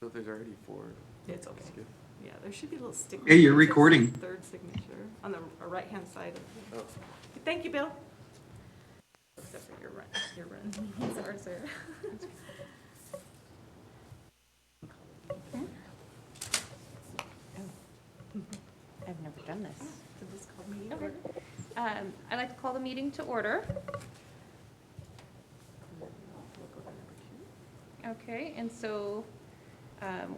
So if there's already 4, It's okay. skip. Yeah, there should be a little sticker. Hey, you're that says recording. Third signature on the right-hand side of the. Thank you, Bill. Except for your run. Sorry, Sarah. I've never done this. So this called meeting Okay. order. I'd like to call the meeting to order. We'll go to number Okay, and so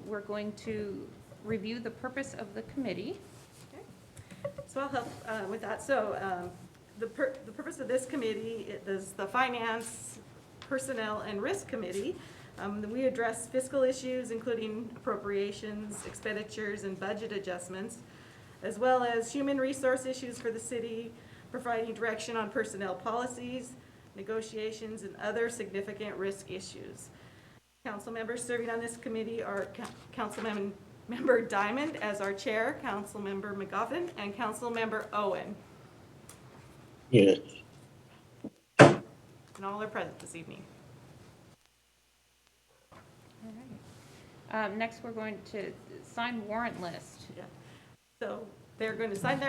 we're going to review the purpose of the committee. 2. Okay. So I'll help with that. So the purpose of this committee is the Finance, Personnel, and Risk Committee. We address fiscal issues, including appropriations, expenditures, and budget adjustments, as well as human resource issues for the city, providing direction on personnel policies, negotiations, and other significant risk issues. Council members serving on this committee are Councilmember Diamond as our chair, Councilmember McGoffin, and Councilmember Owen. Yes. And all are present this evening. All right. Next, we're going to sign warrant list. Yeah. So they're going to sign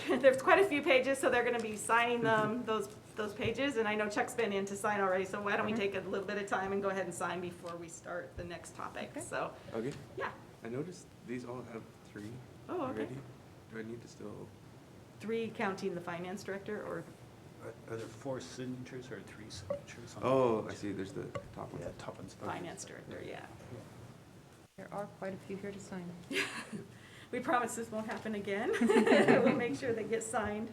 there's quite a few pages, so they're going to be signing those pages. And I know Chuck's been in to sign already, so why don't we take a little bit of time and go ahead and sign before we start the next topic. Okay. So, Okay. yeah. I noticed these all have 3 Oh, okay. already. Do I need to still? 3 counting the finance director, or Are there 4 signatures or 3 signatures? on the Oh, page? I see. There's the top one. Yeah, top one's. finance director, yeah. There are quite a few here to sign. We promise this won't happen again. We'll make sure they get signed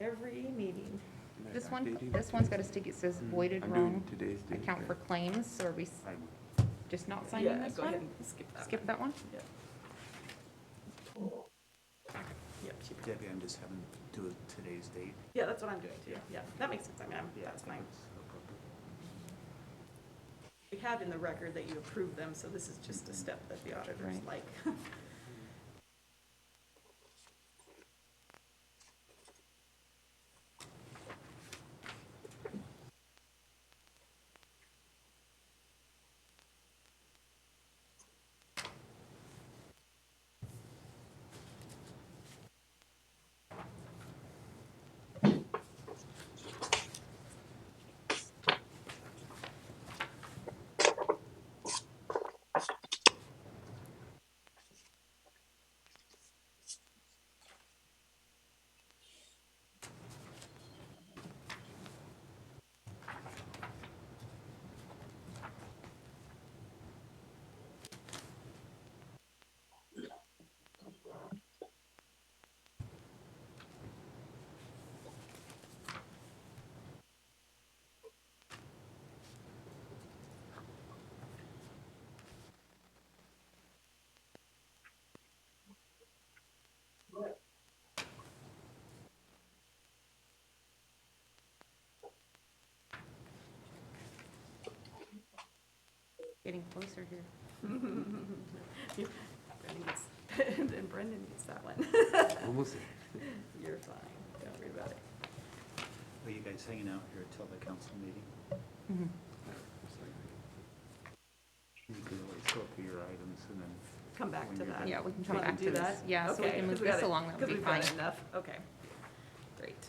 every meeting. Am I This backdating? one's got a stick, it says voided I'm wrong. doing today's date. Account for right? claims, so are we just not signing Yeah, this go ahead one? and skip that. Skip that one? Yep. Yep, she- Debbie, I'm just having to do today's date. yeah, that's what I'm doing too. Yeah, that makes sense. I mean, that's fine. We have in the record that you approve them, so this is just a step that the auditors Right. like. Getting closer here. Brendan gets that one. Almost there. You're fine. Don't worry about it. Are you guys hanging out here till the council meeting? Mhm. You could always go through your items and then. Come back when to you're that. done. Yeah, we can Do come you wanna back do to this. that? Yeah, so we Okay, can move 'cause we got this it- along, that would 'cause be we've got fine. enough. Okay, great.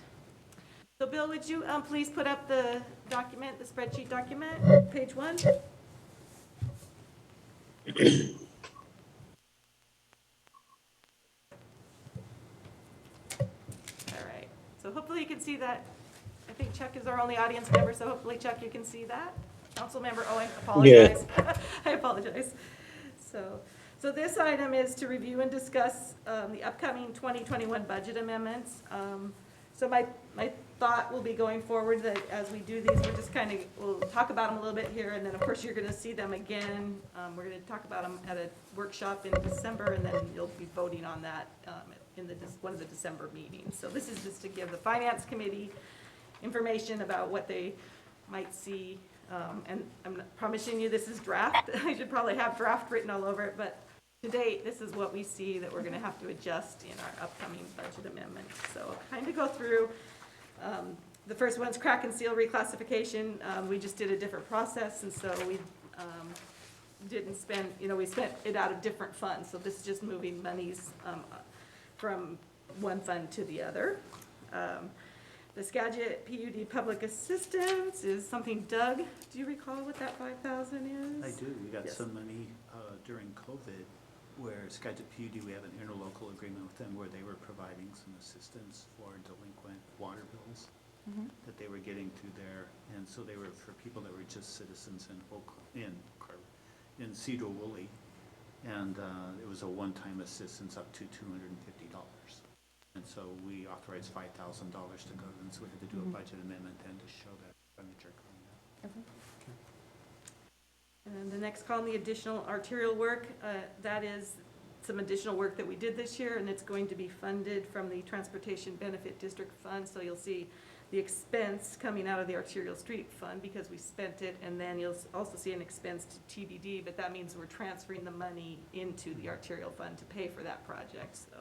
So Bill, would you please put up the document, the spreadsheet document, page 1? All right, so hopefully you can see that. I think Chuck is our only audience member, so hopefully, Chuck, you can see that. Councilmember Owen, apologize. I apologize. So this item is to review and discuss the upcoming 2021 budget amendments. So my thought will be going forward that as we do these, we're just we'll talk about them a little bit here, and then of course you're gonna see them again. We're gonna talk about them at a workshop in December, and then you'll be voting on that in one of the December meetings. So this is just to give the Finance Committee information about what they might see. And I'm not promising you this is draft. I should probably have draft written all over it, but to date, this is what we see that we're gonna have to adjust in our upcoming budget amendment. So I'll kind of go through. The first one's crack and seal reclassification. We just did a different process, and so we didn't spend, we spent it out of different funds, so this is just moving monies from one fund to the other. The Skagit PUD Public Assistance is something, Doug, do you recall what that 5,000 is? I do. We got Yes. some money during COVID where Skagit PUD, we have an interlocal agreement with them where they were providing some assistance for delinquent water bills that they were getting through there. And so they were for people that were just citizens in Sedro-Woolley. And it was a one-time assistance up to $250. And so we authorized $5,000 to go, and so we had to do a budget amendment then to show that expenditure coming up. And the next column, the additional arterial work, that is some additional work that we did this year, and it's going to be funded from the Transportation Benefit District Fund, so you'll see the expense coming out of the Arterial Street Fund because we spent it, and then you'll also see an expense to TBD, but that means we're transferring the money into the Arterial Fund to pay for that project, so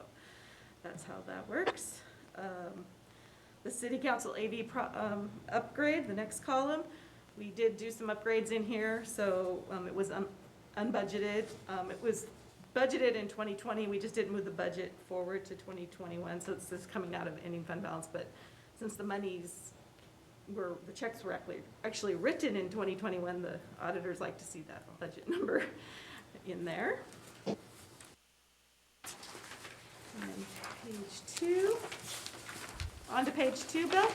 that's how that works. The City Council AV upgrade, the next column, we did do some upgrades in here, so it was unbudgeted. It was budgeted in 2020, we just didn't move the budget forward to 2021, so it's just coming out of ending fund balance, but since the the checks were actually written in 2021, the auditors like to see that budget number in there. And page 2. On to page 2, Bill.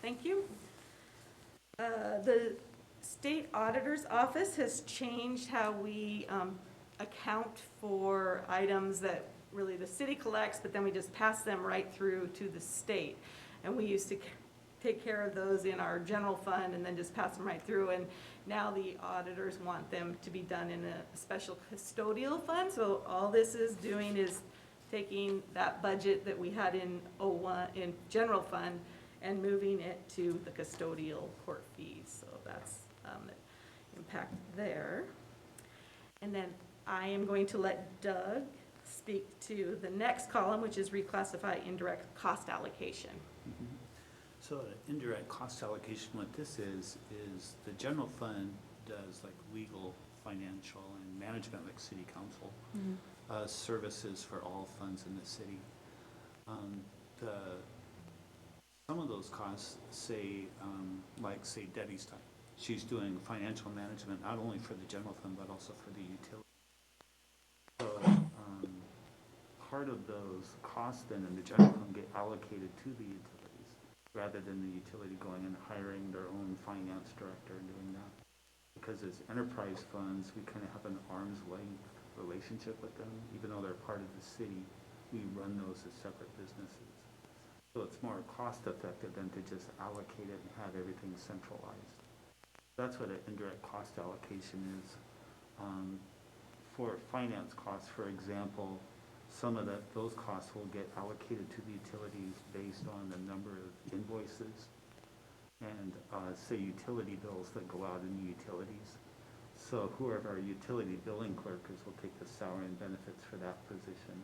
Thank you. The state auditor's office has changed how we account for items that really the city collects, but then we just pass them right through to the state. And we used to take care of those in our general fund and then just pass them right through. And now the auditors want them to be done in a special custodial fund. So all this is doing is taking that budget that we had in in general fund and moving it to the custodial court fees. So that's the impact there. And then I am going to let Doug speak to the next column, which is reclassify indirect cost allocation. So indirect cost allocation, what this is the general fund does like legal, financial, and management like city council services for all funds in the city. Some of those costs, say Debbie's time. She's doing financial management, not only for the general fund, but also for the utility. So part of those costs then in the general fund get allocated to the utilities, rather than the utility going and hiring their own finance director and doing that. Because as enterprise funds, we kind of have an arm's length relationship with them. Even though they're part of the city, we run those as separate businesses. So it's more cost effective than to just allocate it and have everything centralized. That's what an indirect cost allocation is. For finance costs, for example, some of those costs will get allocated to the utilities based on the number of invoices and say utility bills that go out in the utilities. So whoever our utility billing clerk is will take the salary and benefits for that position.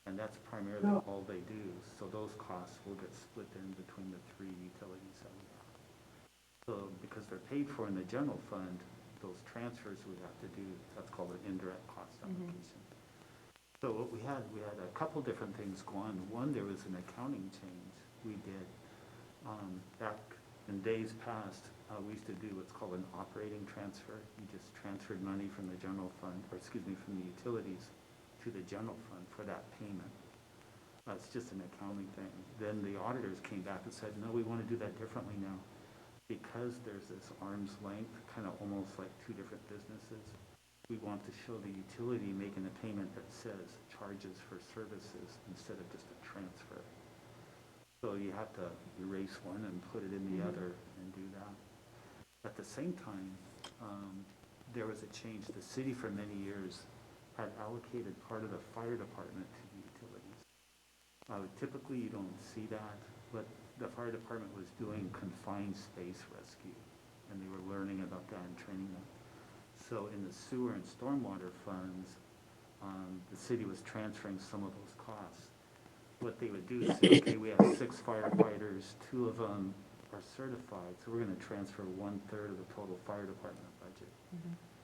And that's primarily all they do. So those costs will get split in between the three utilities that we have. So because they're paid for in the general fund, those transfers we have to do, that's called an indirect cost allocation. So what we had a couple different things go on. One, there was an accounting change we did back in days past. We used to do what's called an operating transfer. You just transferred money from the general fund, or excuse me, from the utilities to the general fund for that payment. It's just an accounting thing. Then the auditors came back and said, no, we want to do that differently now. Because there's this arm's length, kind of almost like two different businesses, we want to show the utility making a payment that says charges for services instead of just a transfer. So you have to erase one and put it in the other and do that. At the same time, there was a change. The city for many years had allocated part of the fire department to the utilities. Typically you don't see that, but the fire department was doing confined space rescue, and they were learning about that and training them. So in the sewer and stormwater funds, the city was transferring some of those costs. What they would do is say, okay, we have 6 firefighters, 2 of them are certified, so we're gonna transfer 1/3 of the total fire department budget.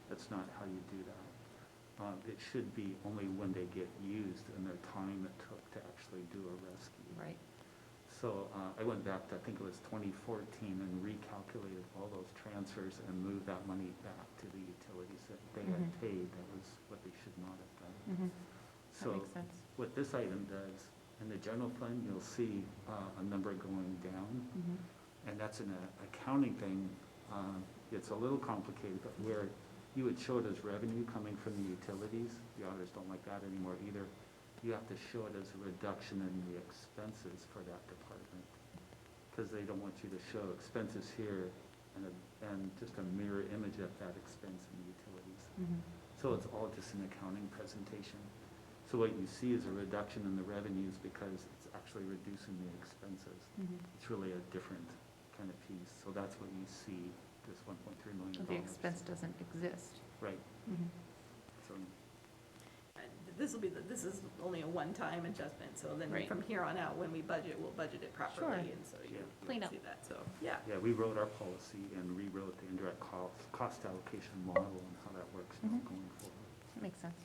That's not how you do that. It should be only when they get used and their time it took to actually do a rescue. Right. So I went back to, I think it was 2014, and recalculated all those transfers and moved that money back to the utilities that they had paid. That was what they should not have done. That So makes sense. what this item does, in the general fund, you'll see a number going down, and that's an accounting thing. It's a little complicated, but where you would show it as revenue coming from the utilities, the auditors don't like that anymore either. You have to show it as a reduction in the expenses for that department, because they don't want you to show expenses here and just a mirror image of that expense in the utilities. So it's all just an accounting presentation. So what you see is a reduction in the revenues because it's actually reducing the expenses. It's really a different kind of piece. So that's what you see, this $1.3 million. The expense doesn't exist. Right. So, This is only a one-time adjustment, so then Right. from here on out, when we budget, we'll budget it properly, Sure. and so you Clean will up. see that, so, yeah. yeah, we wrote our policy and rewrote the indirect cost allocation model and how that works now going forward. That makes sense.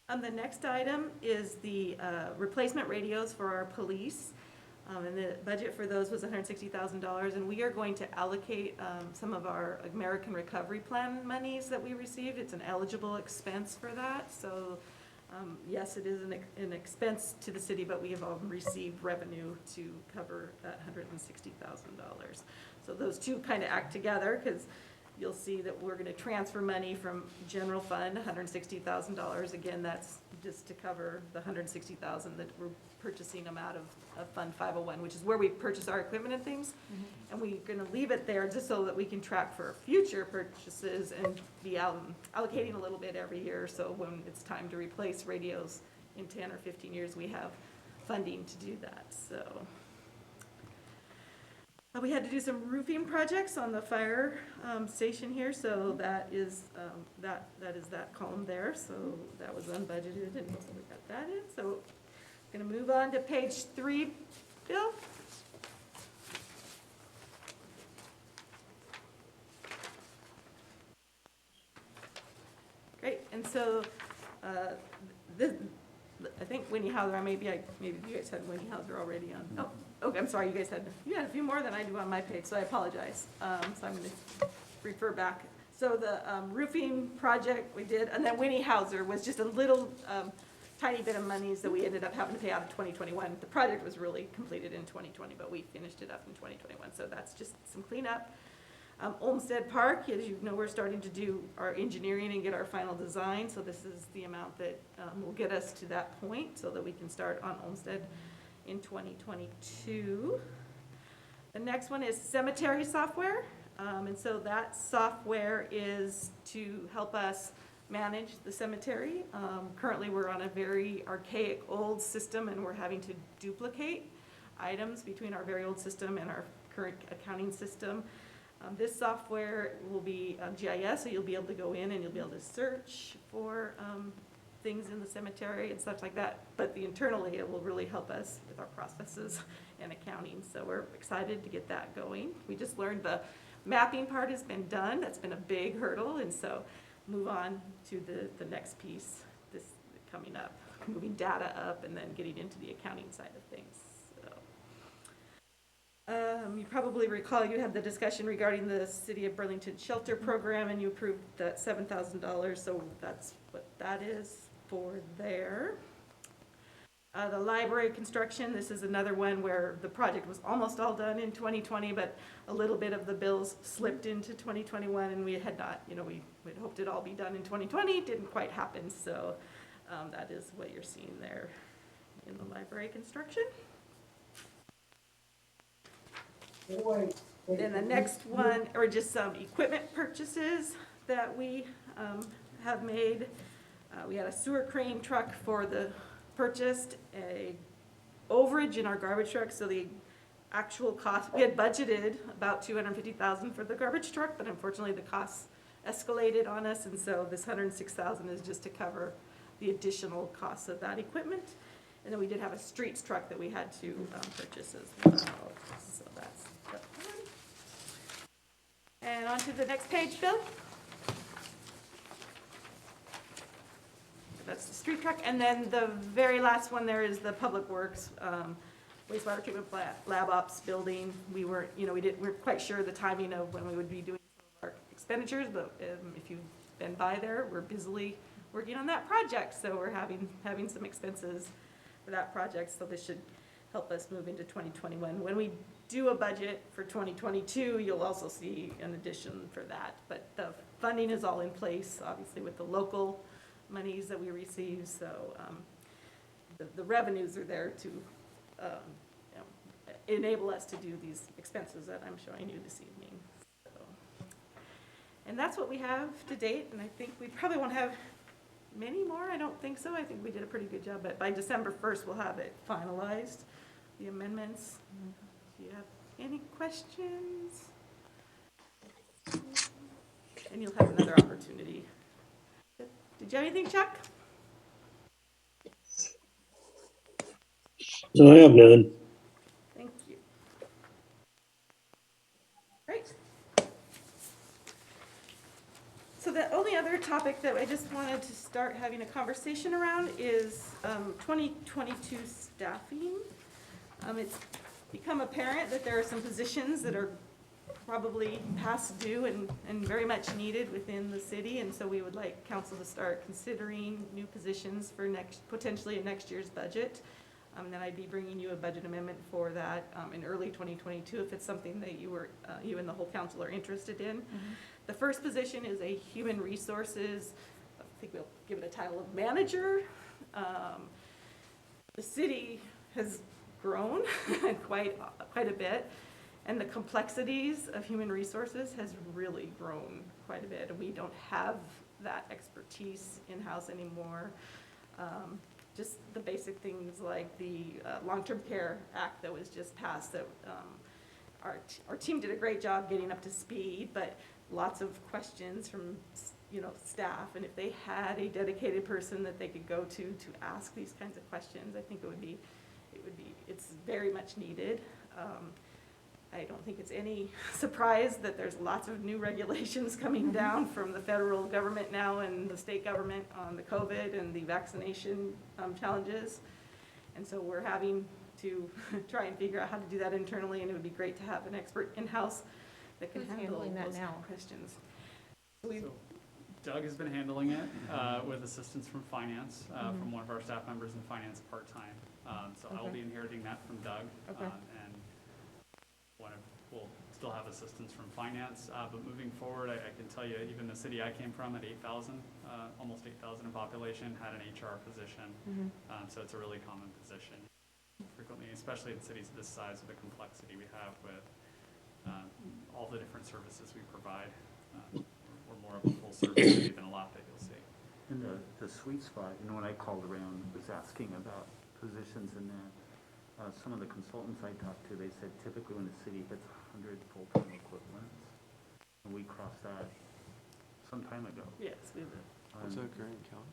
The next item is the replacement radios for our police. And the budget for those was $160,000, and we are going to allocate some of our American Recovery Plan monies that we received. It's an eligible expense for that, so yes, it is an expense to the city, but we have received revenue to cover that $160,000. So those two kind of act together, because you'll see that we're gonna transfer money from general fund, $160,000. Again, that's just to cover the $160,000 that we're purchasing them out of Fund 501, which is where we purchase our equipment and things. And we're gonna leave it there just so that we can track for future purchases and be allocating a little bit every year. So when it's time to replace radios in 10 or 15 years, we have funding to do that, so. We had to do some roofing projects on the fire station here, so that is that column there, so that was unbudgeted, and so we got that in. So gonna move on to page 3, Bill. Great, and so this, I think Winnie Hauser, maybe you guys had Winnie Hauser already on. Oh, okay, I'm sorry, you had a few more than I do on my page, so I apologize. So I'm gonna refer back. So the roofing project we did, and then Winnie Hauser was just a little tiny bit of monies that we ended up having to pay out in 2021. The project was really completed in 2020, but we finished it up in 2021, so that's just some cleanup. Olmsted Park, as you know, we're starting to do our engineering and get our final design, so this is the amount that will get us to that point so that we can start on Olmsted in 2022. The next one is cemetery software, and so that software is to help us manage the cemetery. Currently, we're on a very archaic old system, and we're having to duplicate items between our very old system and our current accounting system. This software will be GIS, so you'll be able to go in and you'll be able to search for things in the cemetery and such like that. But internally, it will really help us with our processes and accounting. So we're excited to get that going. We just learned the mapping part has been done. That's been a big hurdle, and so move on to the next piece, this coming up, moving data up and then getting into the accounting side of things. You probably recall you had the discussion regarding the City of Burlington Shelter Program, and you approved that $7,000, so that's what that is for there. The library construction, this is another one where the project was almost all done in 2020, but a little bit of the bills slipped into 2021, and we had not, we had hoped it'd all be done in 2020, it didn't quite happen, so that is what you're seeing there in the library construction. Then the next one are just some equipment purchases that we have made. We had a sewer crane truck for the purchased, a overage in our garbage truck, so the actual cost, we had budgeted about $250,000 for the garbage truck, but unfortunately the costs escalated on us, and so this $106,000 is just to cover the additional costs of that equipment. And then we did have a streets truck that we had to purchase as well. So on to the next page, Bill. That's the street truck, and then the very last one there is the public works, wastewater treatment plant, lab ops building. We weren't, we're quite sure the timing of when we would be doing some of our expenditures, but if you've been by there, we're busily working on that project, so we're having some expenses for that project, so this should help us move into 2021. When we do a budget for 2022, you'll also see an addition for that, but the funding is all in place, obviously with the local monies that we receive, so the revenues are there to enable us to do these expenses that I'm showing you this evening. So, and that's what we have to date, and I think we probably won't have many more. I don't think so. I think we did a pretty good job, but by December 1st, we'll have it finalized, the amendments. Do you have any questions? And you'll have another opportunity. Did you have anything, Chuck? So I have none. Thank you. Great. So the only other topic that I just wanted to start having a conversation around is 2022 staffing. It's become apparent that there are some positions that are probably past due and very much needed within the city, and so we would like council to start considering new positions for potentially in next year's budget. And then I'd be bringing you a budget amendment for that in early 2022 if it's something that you and the whole council are interested in. Mm-hmm. The first position is a human resources, I think we'll give it a title of manager. The city has grown quite a bit, and the complexities of human resources has really grown quite a bit, and we don't have that expertise in-house anymore. Just the basic things like the Long-Term Care Act that was just passed, that our team did a great job getting up to speed, but lots of questions from staff, and if they had a dedicated person that they could go to ask these kinds of questions, I think it's very much needed. I don't think it's any surprise that there's lots of new regulations coming down from the federal government now and the state government on the COVID and the vaccination challenges. And so we're having to try and figure out how to do that internally, and it would be great to have an expert in-house that can handle those questions. So Doug has been handling it with assistance from finance, from one of our staff members in finance part-time. So I will be inheriting that from Doug. Okay. And we'll still have assistance from finance, but moving forward, I can tell you, even the city I came from at 8,000, almost 8,000 in population, had an HR position. So it's a really common position. Frequently, especially in cities this size, with the complexity we have with all the different services we provide, we're more of a full service city than a lot that you'll see. In the sweet spot, when I called around, was asking about positions in that. Some of the consultants I talked to, they said typically when the city hits 100 full-time equivalents, and we crossed that some time ago. Yes, we did. What's our current count?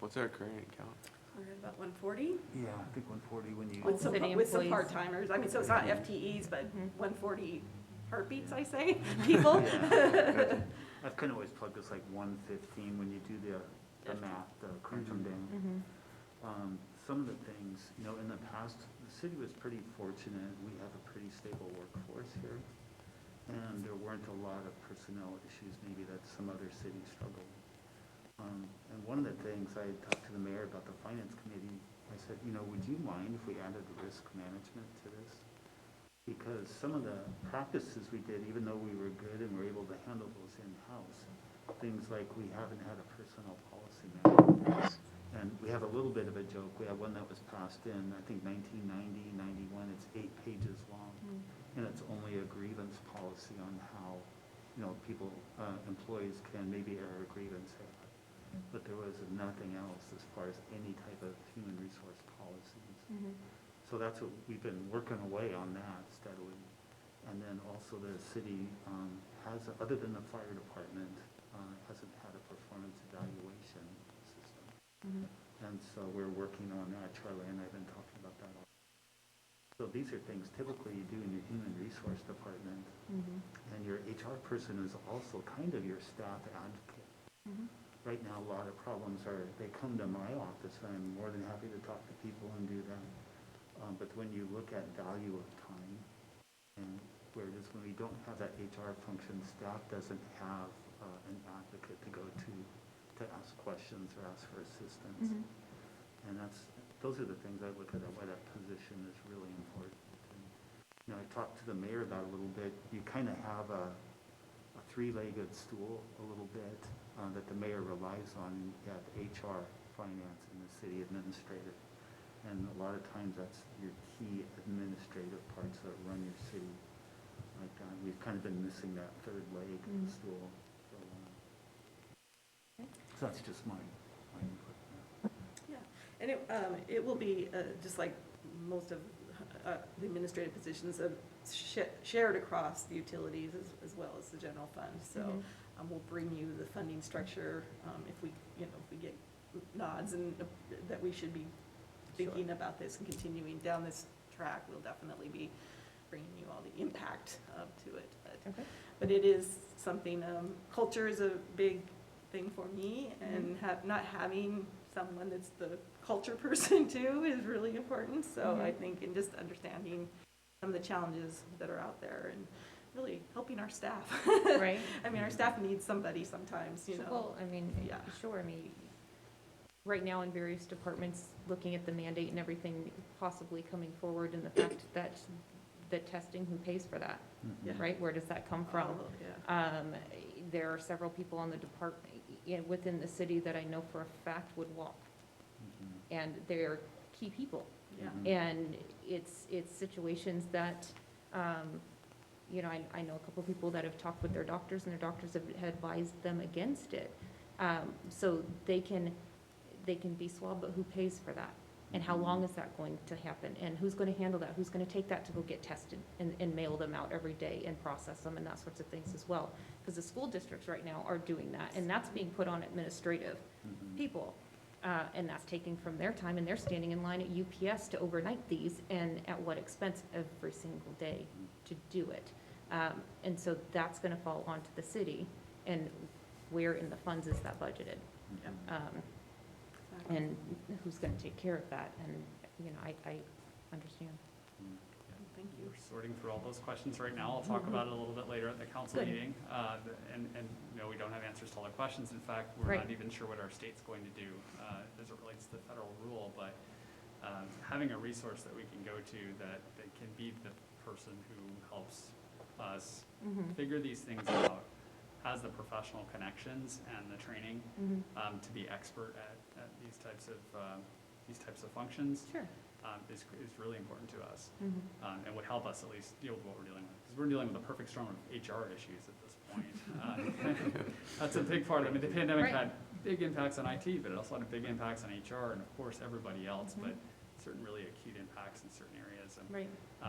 What's our current count? We're at about 140. Yeah, I think 140 when you. With some employees. part-timers. I mean, so it's not FTEs, but 140 heartbeats, I say, people. Yeah. I've kind of always plugged this like 115 when you do the math, crunch them down. Some of the things, in the past, the city was pretty fortunate. We have a pretty stable workforce here. And there weren't a lot of personnel issues maybe that some other cities struggle with. And one of the things I talked to the mayor about the finance committee, I said, would you mind if we added risk management to this? Because some of the practices we did, even though we were good and were able to handle those in-house, things like we haven't had a personnel policy manual. And we have a little bit of a joke. We have one that was passed in, I think, 1990, 91. It's 8 pages long. And it's only a grievance policy on how, employees can maybe air a grievance at. But there was nothing else as far as any type of human resource policies. So that's what we've been working away on that steadily. And then also the city has, other than the fire department, hasn't had a performance evaluation system. And so we're working on that. Charlie and I have been talking about that. So these are things typically you do in your human resource department. And your HR person is also kind of your staff advocate. Right now, a lot of problems are, they come to my office, and I'm more than happy to talk to people and do that. But when you look at value of time, and where it is when we don't have that HR function, staff doesn't have an advocate to go to ask questions or ask for assistance. And those are the things I look at, why that position is really important. And, you know, I talked to the mayor about it a little bit. You kind of have a three-legged stool a little bit that the mayor relies on. You have HR, finance, and the city administrator. And a lot of times that's your key administrative parts that run your city. Like we've kind of been missing that third leg of the stool. So that's just my input. Yeah, and it will be just like most of the administrative positions shared across the utilities as well as the general fund. So we'll bring you the funding structure if we get nods and that we should be thinking about this and continuing down this track. We'll definitely be bringing you all the impact to it. But it is something. Culture is a big thing for me, and not having someone that's the culture person too is really important. So I think in just understanding some of the challenges that are out there and really helping our staff. Right. I mean, our staff needs somebody sometimes, you know. Well, I mean, Yeah. sure, I mean, right now in various departments, looking at the mandate and everything possibly coming forward, and the fact that the testing, who pays for that, Yeah. right? Where does that come from? Oh, yeah. There are several people on the department, within the city that I know for a fact would walk, and they're key people. Yeah. And it's situations that, you know, I know a couple of people that have talked with their doctors, and their doctors have advised them against it. So they can be swabbed, but who pays for that? And how long is that going to happen? And who's going to handle that? Who's going to take that to go get tested and mail them out every day and process them and that sorts of things as well? Because the school districts right now are doing that, and that's being put on administrative people. And that's taking from their time, and they're standing in line at UPS to overnight these, and at what expense every single day to do it. And so that's going to fall onto the city, and where in the funds is that budgeted? And who's going to take care of that? And, you know, I understand. Thank you. We're sorting through all those questions right now. I'll talk about it a little bit later at the council Good. meeting. And no, we don't have answers to all the questions. In fact, we're Right. not even sure what our state's going to do as it relates to the federal rule. But having a resource that we can go to that can be the person who helps us figure these things out, has the professional connections and the training to be expert at these types of functions. Sure. Is really important to us, and would help us at least deal with what we're dealing with. Because we're dealing with a perfect storm of HR issues at this point. That's a big part of it. I mean, the pandemic Right. had big impacts on IT, but it also had big impacts on HR and, of course, everybody else, but certain really acute impacts in certain areas. And Right.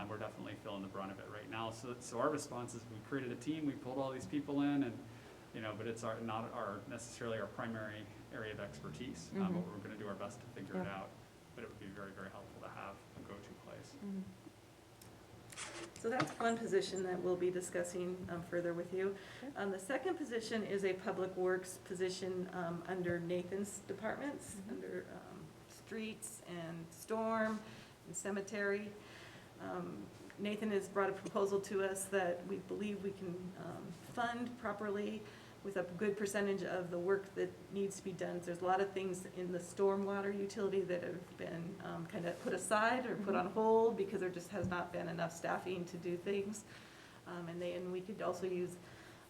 we're definitely feeling the brunt of it right now. So our response is we created a team, we pulled all these people in, and but it's not necessarily our primary area of expertise. But we're going to do our best to figure it out. But it would be very, very helpful to have a go-to place. So that's one position that we'll be discussing further with you. The second position is a public works position under Nathan's departments, under streets and storm and cemetery. Nathan has brought a proposal to us that we believe we can fund properly with a good percentage of the work that needs to be done. There's a lot of things in the stormwater utility that have been kind of put aside or put on hold because there just has not been enough staffing to do things. And we could also use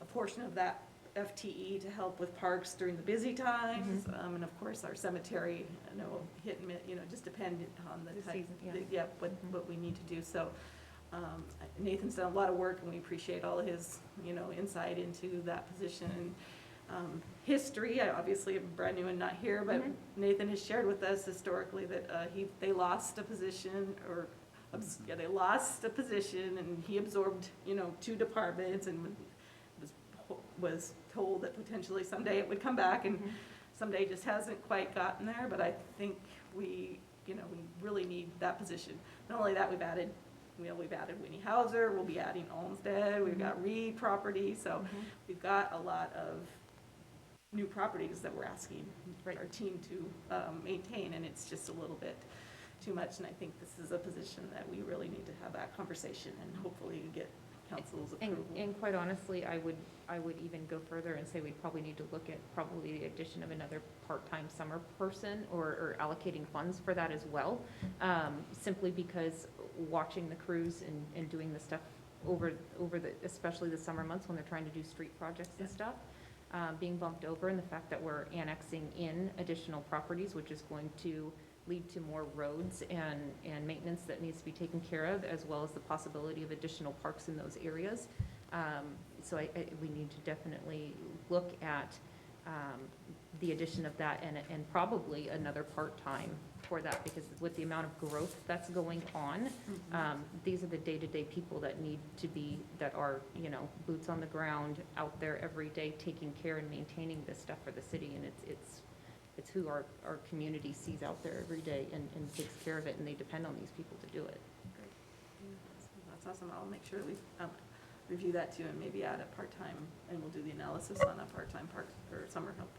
a portion of that FTE to help with parks during the busy times. And of course, our cemetery, hit and miss, just dependent on the type, season, yeah. What we need to do. So Nathan's done a lot of work, and we appreciate all of his, insight into that position. History, I obviously am brand new and not here, but Nathan has shared with us historically that they lost a position, they lost a position, and he absorbed, 2 departments, and was told that potentially someday it would come back, and someday just hasn't quite gotten there. But I think we really need that position. Not only that, we've added we've added Winnie Hauser, we'll be adding Olmsted, we've got Reed property, so we've got a lot of new properties that we're asking Right. our team to maintain, and it's just a little bit too much, and I think this is a position that we really need to have that conversation and hopefully get council's approval. And quite honestly, I would even go further and say we'd probably need to look at probably the addition of another part-time summer person or allocating funds for that as well. Simply because watching the crews and doing the stuff over the, especially the summer months when they're trying to do street projects and stuff, being bumped over, and the fact that we're annexing in additional properties, which is going to lead to more roads and maintenance that needs to be taken care of, as well as the possibility of additional parks in those areas. So we need to definitely look at the addition of that and probably another part-time for that, because with the amount of growth that's going on, these are the day-to-day people that need to be, that are, you know, boots on the ground, out there every day, taking care and maintaining this stuff for the city, and it's who our community sees out there every day and takes care of it, and they depend on these people to do it. Great. That's awesome. I'll make sure we review that too, and maybe add a part-time, and we'll do the analysis on a part-time park or summer help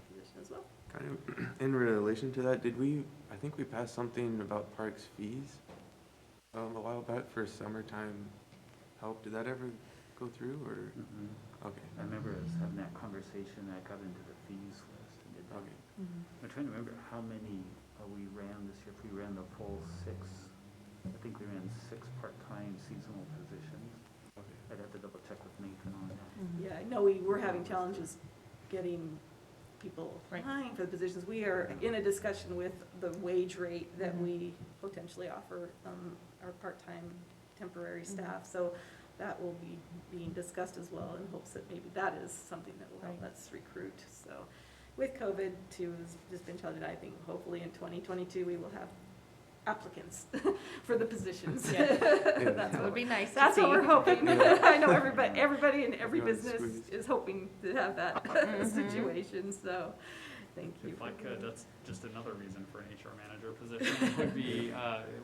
position as well. Kind of in relation to that, I think we passed something about parks fees a while back for summertime help. Did that ever go through, or? Okay. I remember us having that conversation, that got into the fees list and did that. Okay. I'm trying to remember how many we ran this year. If we ran the full 6, I think we ran 6 part-time seasonal positions. Okay. I'd have to double check with Nathan on that. Yeah, I know we were having challenges getting people Right. applying for the positions. We are in a discussion with the wage rate that we potentially offer our part-time temporary staff. So that will be being discussed as well, in hopes that maybe that is something that will help Right. us recruit. So with COVID too, has just been challenging. I think hopefully in 2022, we will have applicants for the positions. Yeah. That's That what would be nice to That's what see. we're hoping. Yeah. I know everybody in every Everyone's business squeezed. is hoping to have that situation, so thank you. If I for could, that. that's just another reason for an HR manager position, would be,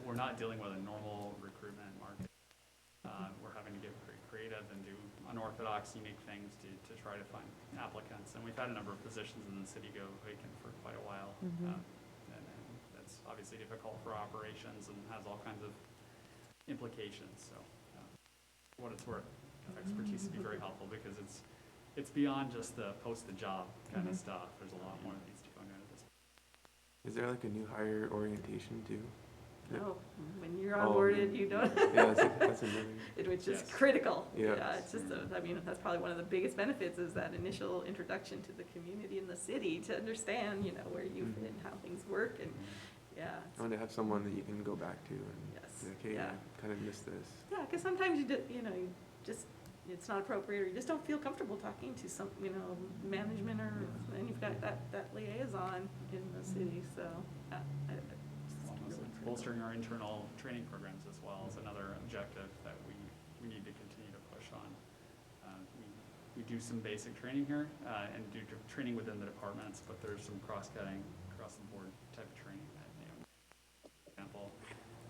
we're not dealing with a normal recruitment market. We're having to get very creative and do unorthodox, unique things to try to find applicants. And we've had a number of positions in the city go vacant for quite a while. And that's obviously difficult for operations and has all kinds of implications, so, for what it's worth, expertise would be very helpful, because it's beyond just the post the job kind of stuff. There's a lot more that needs to go into this. Is there like a new hire orientation too? No, when you're Oh, onboarded, you don't. Yeah, that's another. Which is Yes. critical. Yeah. It's just, I mean, that's probably one of the biggest benefits, is that initial introduction to the community and the city, to understand, you know, where you fit and how things work, and, yeah. I want to have someone that you can go back to and Yes, be like, hey, yeah. I kind of missed this. Yeah, because sometimes you know, you just, it's not appropriate, or you just don't feel comfortable talking to some, you know, management, or, and you've got that liaison in the city, so, it's really critical. Bolstering our internal training programs as well is another objective that we need to continue to push on. We do some basic training here, and do training within the departments, but there's some cross-cutting, across-the-board type of training that, you know, for example,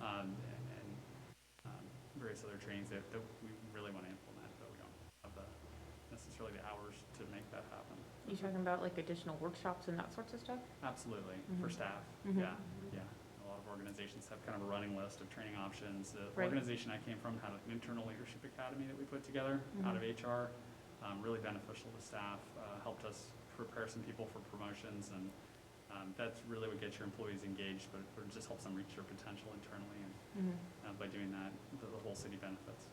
and various other trainings that we really want to implement, but we don't have necessarily the hours to make that happen. You talking about like additional workshops and that sorts of stuff? Absolutely, for staff, yeah. A lot of organizations have kind of a running list of training options. The Right. organization I came from had an internal leadership academy that we put together out of HR, really beneficial to staff, helped us prepare some people for promotions, and that's really what gets your employees engaged, but it just helps them reach their potential internally, and by doing that, the whole city benefits.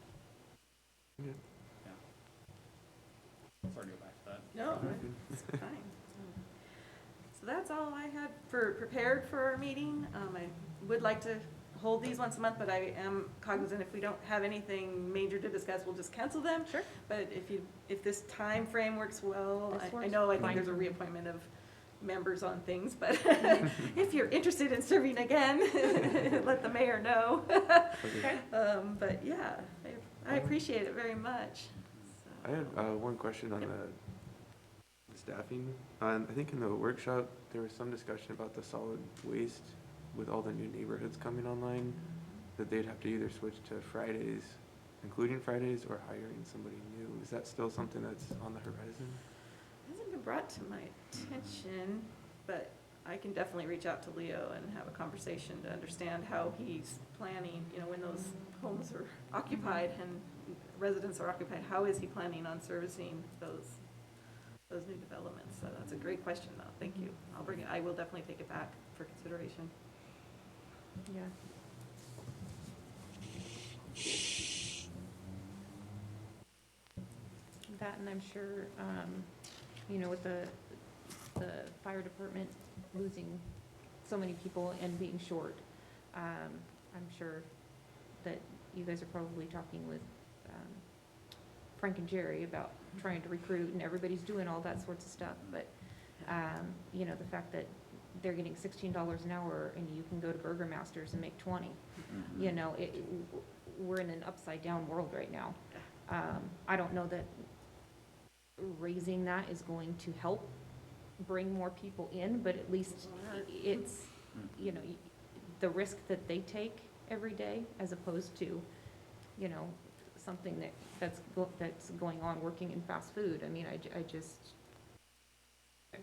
Yeah. Yeah. Sorry to go back to that. No, it's fine. So that's all I had prepared for our meeting. I would like to hold these once a month, but I am cognizant if we don't have anything major to discuss, we'll just cancel them. Sure. But if this time frame works well, This I works know, I think fine there's a for me. reappointment of members on things, but if you're interested in serving again, let the mayor know. Okay. But yeah, I appreciate it very much. I had one question on the staffing. I think in the workshop, there was some discussion about the solid waste with all the new neighborhoods coming online. that they'd have to either switch to Fridays, including Fridays, or hiring somebody new. Is that still something that's on the horizon? Hasn't been brought to my attention, but I can definitely reach out to Leo and have a conversation to understand how he's planning, you know, when those homes are occupied and residents are occupied, how is he planning on servicing those new developments? So that's a great question, though. Thank you. I will definitely take it back for consideration. Yeah. That, and I'm sure, you know, with the fire department losing so many people and being short, I'm sure that you guys are probably talking with Frank and Jerry about trying to recruit, and everybody's doing all that sorts of stuff, but, you know, the fact that they're getting $16 an hour and you can go to Burger Masters and make 20, you know, we're in an upside down world right now. I don't know that raising that is going to help bring more people in, but at least it's, you know, the risk that they take every day as opposed to, you know, something that's going on working in fast food. I mean,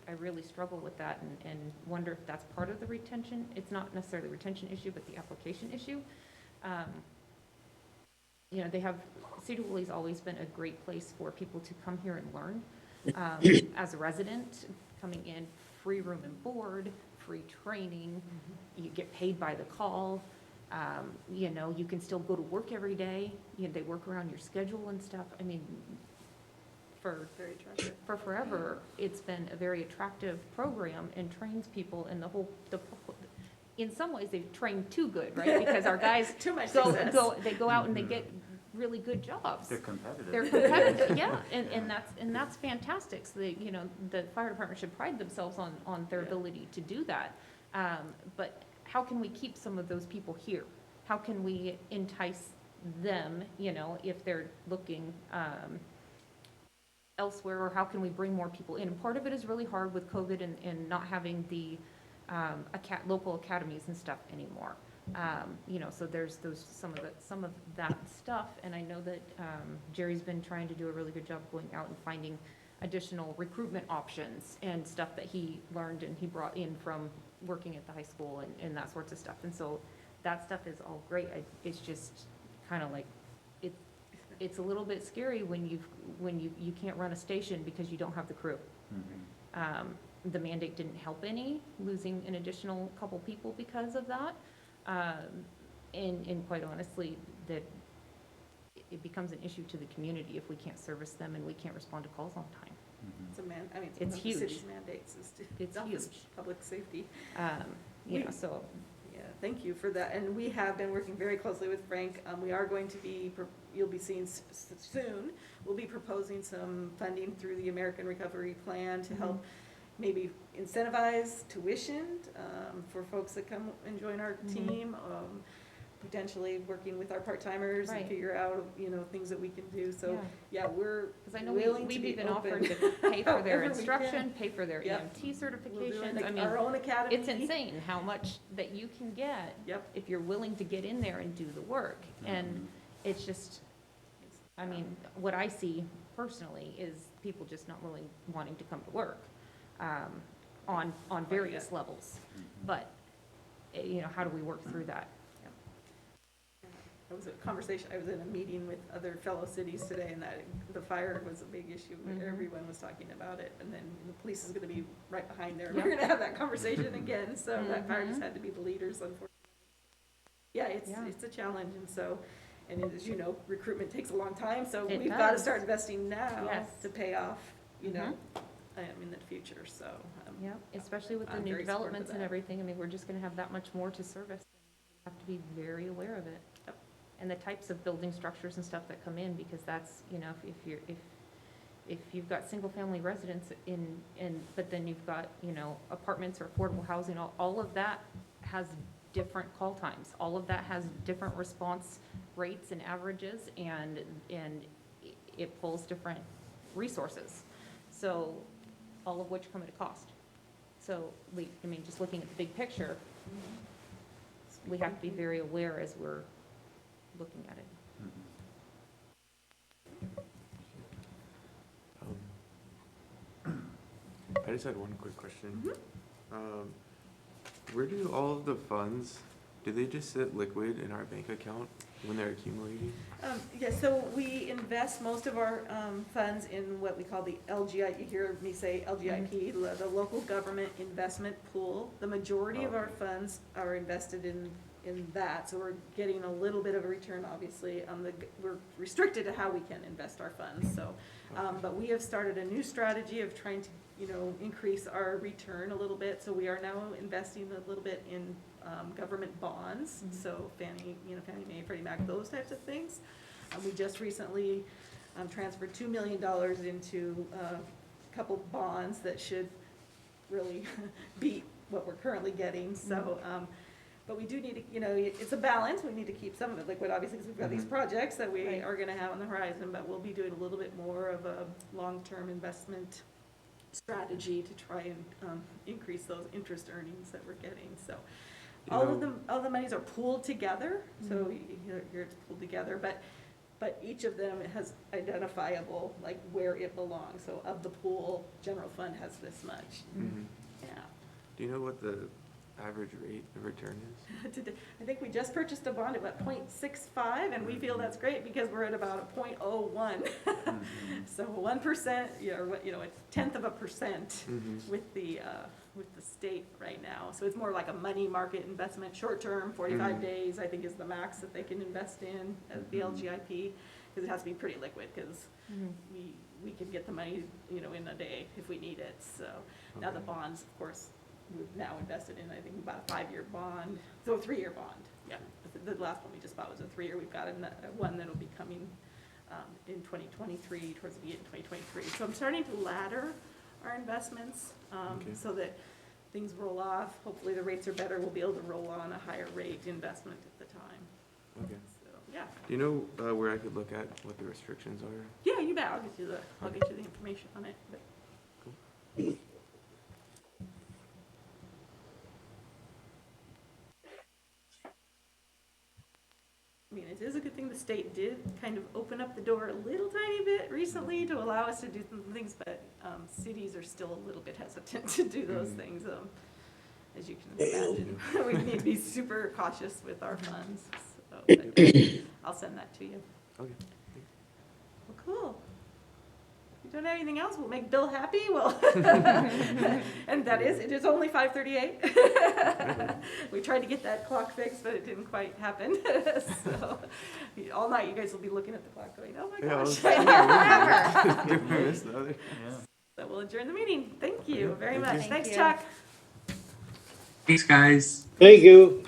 I really struggle with that and wonder if that's part of the retention. It's not necessarily a retention issue, but the application issue. You know, Sedro-Woolley's always been a great place for people to come here and learn. As a resident, coming in, free room and board, free training, you get paid by the call. You know, you can still go to work every day. You know, they work around your schedule and stuff. I mean, Very attractive. for forever, it's been a very attractive program and trains people, and in some ways, they've trained too good, right? Because our guys Too much success. they go out and they get really good jobs. They're competitive. They're competitive, yeah, and that's fantastic. So you know, the fire department should pride themselves on their Yeah. ability to do that. But how can we keep some of those people here? How can we entice them, you know, if they're looking elsewhere, or how can we bring more people in? And part of it is really hard with COVID and not having the local academies and stuff anymore. You know, so there's some of that stuff, and I know that Jerry's been trying to do a really good job going out and finding additional recruitment options and stuff that he learned and he brought in from working at the high school and that sorts of stuff. And so that stuff is all great. It's just kind of like, it's a little bit scary when you can't run a station because you don't have the crew. The mandate didn't help any, losing an additional couple people because of that. And quite honestly, that it becomes an issue to the community if we can't service them and we can't respond to calls on time. It's one It's of the huge. city's mandates is to. It's office huge. Public safety. You know, so, Yeah, thank you for that. And we have been working very closely with Frank. We are going to be, you'll be seeing soon, we'll be proposing some funding through the American Recovery Plan to help maybe incentivize tuition for folks that come and join our team. Potentially working with our part-timers and Right. figure out, you know, things that we can do. So, yeah, we're because I know willing to we've be even open. offered to pay for their However we instruction, can. pay for their Yep. EMT We'll do it certifications. like I mean, our own academy. it's insane how much that you can get Yep. if you're willing to get in there and do the work. And it's just, I mean, what I see personally is people just not really wanting to come to work on various levels. But, you know, how do we work through that? It was a conversation, I was in a meeting with other fellow cities today, and that the fire was a big issue. Everyone was talking about it, and then the police is gonna be right behind there. We're gonna have that conversation again, so that fire just had to be the leaders, unfortunately. Yeah, it's a challenge, and so, and as you know, recruitment takes a long time, so It we've gotta does. start investing now Yes. to pay off, you know, in the future, so. Yeah, especially with the I'm new very supportive of developments and that. everything. I mean, we're just gonna have that much more to service. We have to be very aware of it. Yep. And the types of building structures and stuff that come in, because that's, you know, if you've got single-family residents but then you've got, you know, apartments or affordable housing, all of that has different call times. All of that has different response rates and averages, and it pulls different resources. So, all of which come at a cost. So, just looking at the big picture, we have to be very aware as we're looking at it. I just had one quick question. Mhm. Where do all of the funds, do they just sit liquid in our bank account when they're accumulating? Yeah, so we invest most of our funds in what we call the LGI, you hear me say LGIP, the Local Government Investment Pool. The majority of our funds are invested in that, so we're getting a little bit of a return, obviously. We're restricted to how we can invest our funds, so. But we have started a new strategy of trying to, increase our return a little bit. So we are now investing a little bit in government bonds, so Fannie Mae, Freddie Mac, those types of things. We just recently transferred $2 million into a couple bonds that should really beat what we're currently getting, so. But we do need to, it's a balance, we need to keep some of it liquid, obviously, because we've got these projects that we are gonna have on the horizon, but we'll be doing a little bit more of a long-term investment strategy to try and increase those interest earnings that we're getting, so. All the monies are pooled together, so here it's pooled together, but each of them has identifiable, like, where it belongs, so of the pool, general fund has this much, yeah. Do you know what the average rate of return is? I think we just purchased a bond at what, 0.65, and we feel that's great because we're at about a 0.01. So 1%, a tenth of a percent with the state right now. So it's more like a money market investment, short term, 45 days, I think is the max that they can invest in at the LGIP, because it has to be pretty liquid, because we can get the money, in a day if we need it. So now the bonds, of course, we've now invested in, I think, about a 5-year bond, so a 3-year bond, yeah. The last one we just bought was a 3-year, we've got one that'll be coming in 2023, towards the end of 2023. So I'm starting to ladder our investments, so that things roll off, hopefully the rates are better, we'll be able to roll on a higher rate investment at the time. Okay. So, yeah. Do you know where I could look at what the restrictions are? Yeah, you bet, I'll get you the information on it, but. Cool. I mean, it is a good thing the state did kind of open up the door a little tiny bit recently to allow us to do some things, but cities are still a little bit hesitant to do those things. As you can imagine, we need to be super cautious with our funds. So, but I'll send that to you. Okay. Well, cool. If you don't have anything else, we'll make Bill happy. Well, and it is only 5:38. We tried to get that clock fixed, but it didn't quite happen. So all night you guys will be looking at the clock going, oh my gosh. Did we miss the other? Yeah. So we'll adjourn the meeting. Thank you very Thank much. you. Thanks, you. Chuck. Thanks, guys. Thank you.